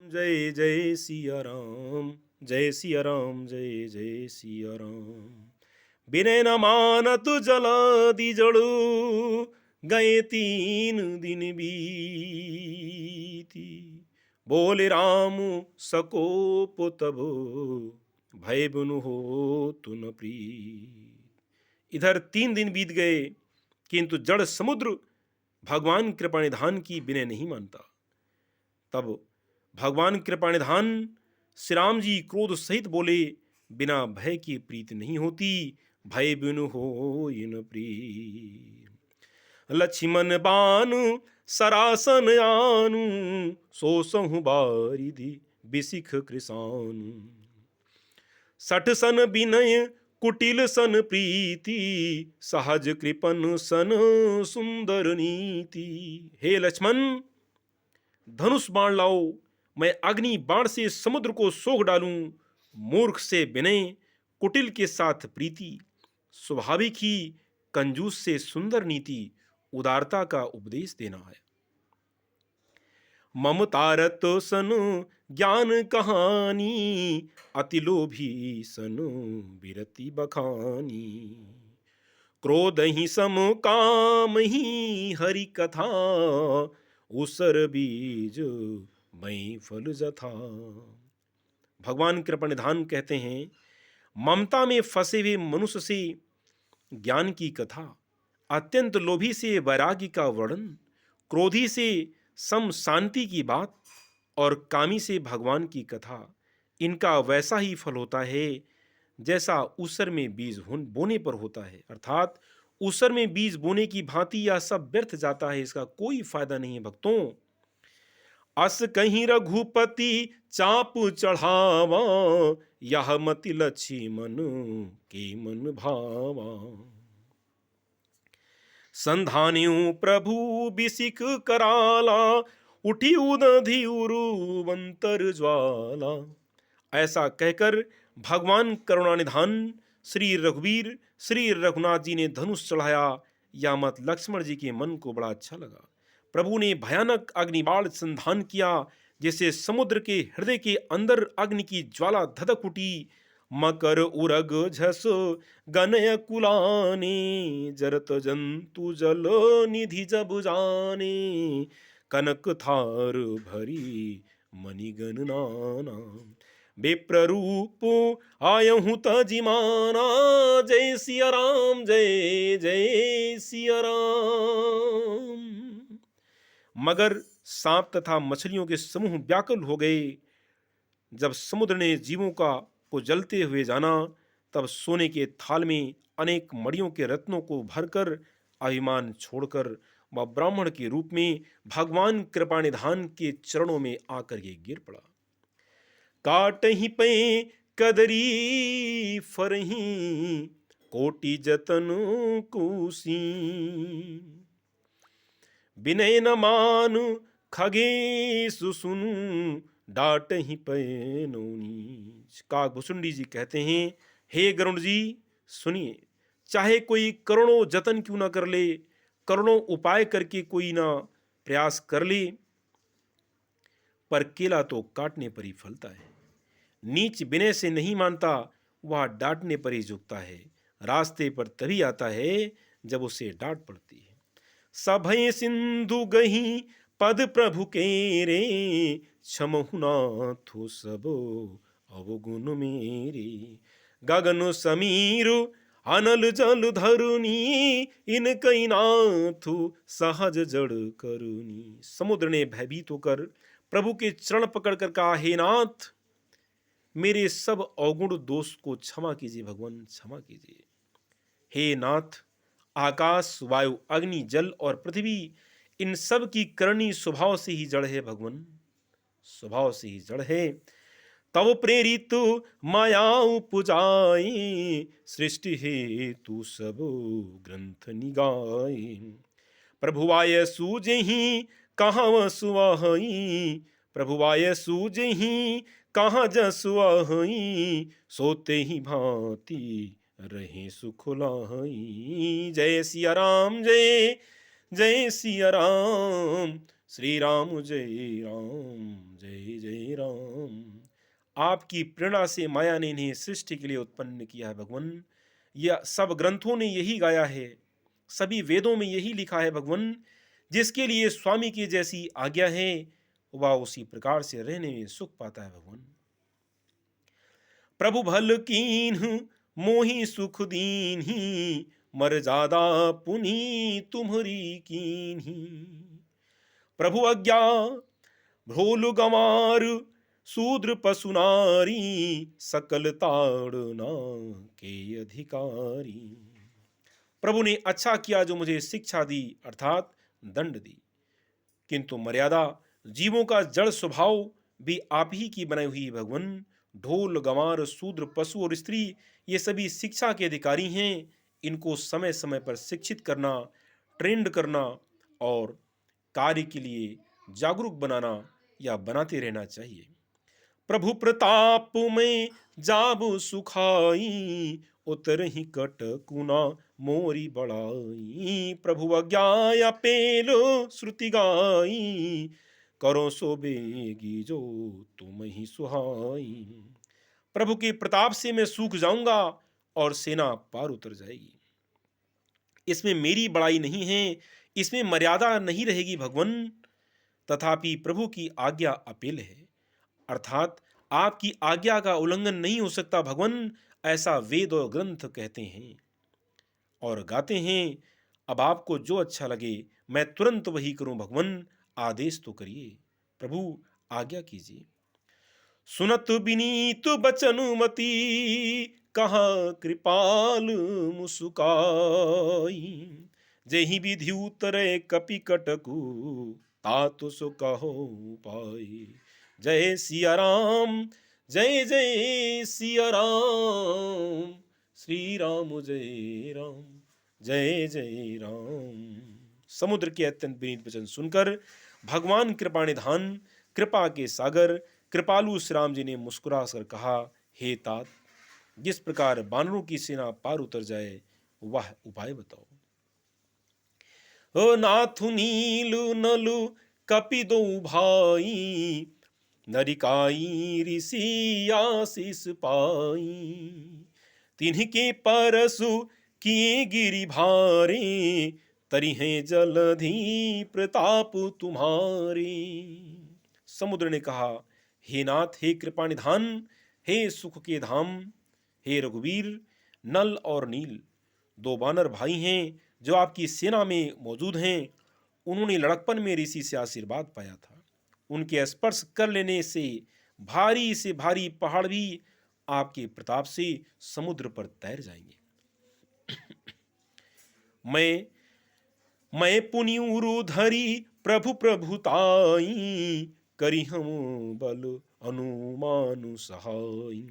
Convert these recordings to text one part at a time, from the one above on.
जय जय सिया राम, जय सिया राम, जय जय सिया राम। बिने न मानत जला दी जड़ू, गए 3 दिन बीती। बोले राम सको तब, भय बिनु हो तुन प्रीत। इधर 3 दिन बीत गए, किंतु जड़ समुद्र भगवान कृपानिधान की विनय नहीं मानता। तब भगवान कृपानिधान श्री राम जी क्रोध सहित बोले, बिना भय की प्रीति नहीं होती, भय बिनु हो इन प्रीत। लक्ष्मण बानु सरासन आनु, सोसहु बारिधि बिसिख कृसानु। 60 सन विनय कुटिल सन प्रीति, सहज कृपन सन सुंदर नीति। हे लक्ष्मण, धनुष बाण लाओ, मैं अग्नि बाण से समुद्र को सोख डालूं। मूर्ख से विनय, कुटिल के साथ प्रीति, स्वाभाविक ही कंजूस से सुंदर नीति, उदारता का उपदेश देना है। ममतारत सन ज्ञान कहानी, अति लोभी सन विरति बखानी। क्रोध ही सम काम ही हरि कथा, उसर बीज मई फल जथा। भगवान कृपानिधान कहते हैं, ममता में फंसे हुए मनुष्य से ज्ञान की कथा, अत्यंत लोभी से वैराग्य का वर्णन, क्रोधी से सम शांति की बात और कामी से भगवान की कथा, इनका वैसा ही फल होता है जैसा ऊसर में बीज बोने पर होता है। अर्थात ऊसर में बीज बोने की भांति यह सब व्यर्थ जाता है, इसका कोई फायदा नहीं है। भक्तों, अस कहीं रघुपति चाप चढ़ावा, यह मति लक्ष्मण के मन भावा। संधान्यु प्रभु बिसिक कराला, उठी उदधि उरुवंतर ज्वाला। ऐसा कहकर भगवान करुणानिधान श्री रघुवीर श्री रघुनाथ जी ने धनुष चढ़ाया। यह मत लक्ष्मण जी के मन को बड़ा अच्छा लगा। प्रभु ने भयानक अग्निबाण संधान किया, जैसे समुद्र के हृदय के अंदर अग्नि की ज्वाला धधक उठी। मकर उरग झस गनय कुलाने, जरत जंतु जल निधि जब जाने। कनक थार भरी मणिगण नाना, विप्ररूप आयहु तजिमाना। जय सिया राम, जय जय सिया राम। मगर, सांप तथा मछलियों के समूह व्याकुल हो गए। जब समुद्र ने जीवों को जलते हुए जाना, तब सोने के थाल में अनेक मणियों के रत्नों को भरकर अभिमान छोड़कर वह ब्राह्मण के रूप में भगवान कृपानिधान के चरणों में आकर ये गिर पड़ा। काट ही पे कदरी फरही, कोटि जतन कुसी। विनय न मान खगे सुसुनु, डांट ही पे नौनी। काकभुसुंडी जी कहते हैं, हे गरुड़ जी सुनिए, चाहे कोई करोड़ों जतन क्यों ना कर ले, करोड़ों उपाय करके कोई ना प्रयास कर ले, पर केला तो काटने पर ही फलता है। नीच विनय से नहीं मानता, वह डांटने पर ही झुकता है। रास्ते पर तभी आता है जब उसे डांट पड़ती है। सभय सिंधु गही पद प्रभु के रे, क्षमहु नाथु सब अवगुण मेरे। गगन समीर अनल जल धरुनी, इन कई नाथु सहज जड़ करुनी। समुद्र ने भयभीत होकर प्रभु के चरण पकड़कर कहा, हे नाथ, मेरे सब अवगुण दोष को क्षमा कीजिए, भगवान क्षमा कीजिए। हे नाथ, आकाश वायु अग्नि जल और पृथ्वी, इन सब की करनी स्वभाव से ही जड़ है। भगवान स्वभाव से ही जड़ है। तब प्रेरित माया पुजाई, सृष्टि हेतु सब ग्रंथ निगाई। प्रभुवाय सूझहि कहाँ सुआहई, प्रभुवाय सूझहि कहाँ जसुआहई। सोते ही भांति रहे सुख लाहई। जय सिया राम, जय जय सिया राम, श्री राम जय राम, जय जय राम। आपकी प्रेरणा से माया ने इन्हें सृष्टि के लिए उत्पन्न किया है भगवन। यह सब ग्रंथों ने यही गाया है, सभी वेदों में यही लिखा है भगवन। जिसके लिए स्वामी की जैसी आज्ञा है वह उसी प्रकार से रहने में सुख पाता है भगवन। प्रभु भल कीन्ह मोहि सुख दीन्ही, मर्यादा पुनि तुम्हरी कीन्ही। प्रभु आज्ञा भोल गंवार, शूद्र पशु नारी, सकल ताड़ना के अधिकारी। प्रभु ने अच्छा किया जो मुझे शिक्षा दी अर्थात दंड दी, किंतु मर्यादा जीवों का जड़ स्वभाव भी आप ही की बनाई हुई भगवन। ढोल गंवार शूद्र पशु और स्त्री ये सभी शिक्षा के अधिकारी हैं। इनको समय समय पर शिक्षित करना, ट्रेंड करना और कार्य के लिए जागरूक बनाना या बनाते रहना चाहिए। प्रभु प्रताप में जाबु सुखाई, उतर ही कट कुना मोरी बड़ाई। प्रभु आज्ञा पेलो श्रुति गाई, करो सो बेगी जो तुम ही सुहाई। प्रभु के प्रताप से मैं सूख जाऊंगा और सेना पार उतर जाएगी। इसमें मेरी बड़ाई नहीं है, इसमें मर्यादा नहीं रहेगी भगवन। तथापि प्रभु की आज्ञा अपेल है, अर्थात आपकी आज्ञा का उल्लंघन नहीं हो सकता भगवन, ऐसा वेद और ग्रंथ कहते हैं और गाते हैं। अब आपको जो अच्छा लगे मैं तुरंत वही करूं भगवन, आदेश तो करिए, प्रभु आज्ञा कीजिए। सुनत बिनीत बचनुमति, कहा कृपाल मुसुकाई। जेहि विधि उतरे कपि कटकु, तातु सो कहो पाई। जय सिया राम, जय जय सिया राम, श्री राम जय राम, जय जय राम। समुद्र के अत्यंत विनीत वचन सुनकर भगवान कृपा निधान, कृपा के सागर कृपालु श्री राम जी ने मुस्कुरा कर कहा, हे तात, जिस प्रकार बानरों की सेना पार उतर जाए वह उपाय बताओ। ओ नाथु नीलु नलु कपि दो भाई, नरिकाई ऋषि आशीष पाई। तिन्हके परसु किए गिरि भारे, तरिहे जलधि प्रताप तुम्हारे। समुद्र ने कहा, हे नाथ, हे कृपा निधान, हे सुख के धाम, हे रघुवीर, नल और नील दो बानर भाई हैं जो आपकी सेना में मौजूद हैं। उन्होंने लड़कपन में ऋषि से आशीर्वाद पाया था। उनके स्पर्श कर लेने से भारी पहाड़ भी आपके प्रताप से समुद्र पर तैर जाएंगे। मैं पुनिउरु धरी प्रभु प्रभुताई, करी हम बल अनुमानु सहाई।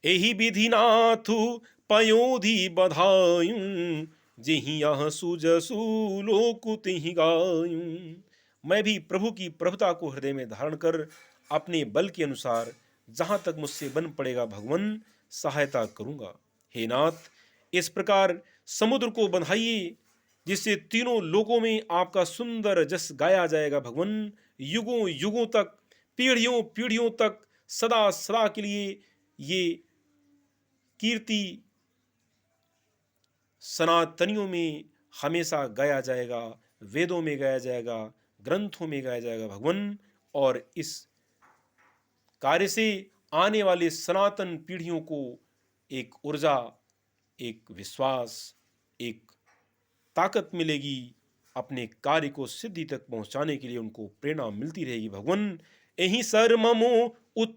एहि विधि नाथु पयोधि बधायूं, जेहि यह सुजसु लोकु तिहि गायूं। मैं भी प्रभु की प्रभुता को हृदय में धारण कर अपने बल के अनुसार जहां तक मुझसे बन पड़ेगा भगवन सहायता करूंगा। हे नाथ, इस प्रकार समुद्र को बंधाइए जिससे तीनों लोकों में आपका सुंदर जस गाया जाएगा भगवन। युगों युगों तक, पीढ़ियों पीढ़ियों तक, सदा सदा के लिए ये कीर्ति सनातनियों में हमेशा गाया जाएगा, वेदों में गाया जाएगा, ग्रंथों में गाया जाएगा भगवन। और इस कार्य से आने वाले सनातन पीढ़ियों को एक ऊर्जा, एक विश्वास, एक ताकत मिलेगी। अपने कार्य को सिद्धि तक पहुंचाने के लिए उनको प्रेरणा मिलती रहेगी भगवन। यही सर ममो उत्तर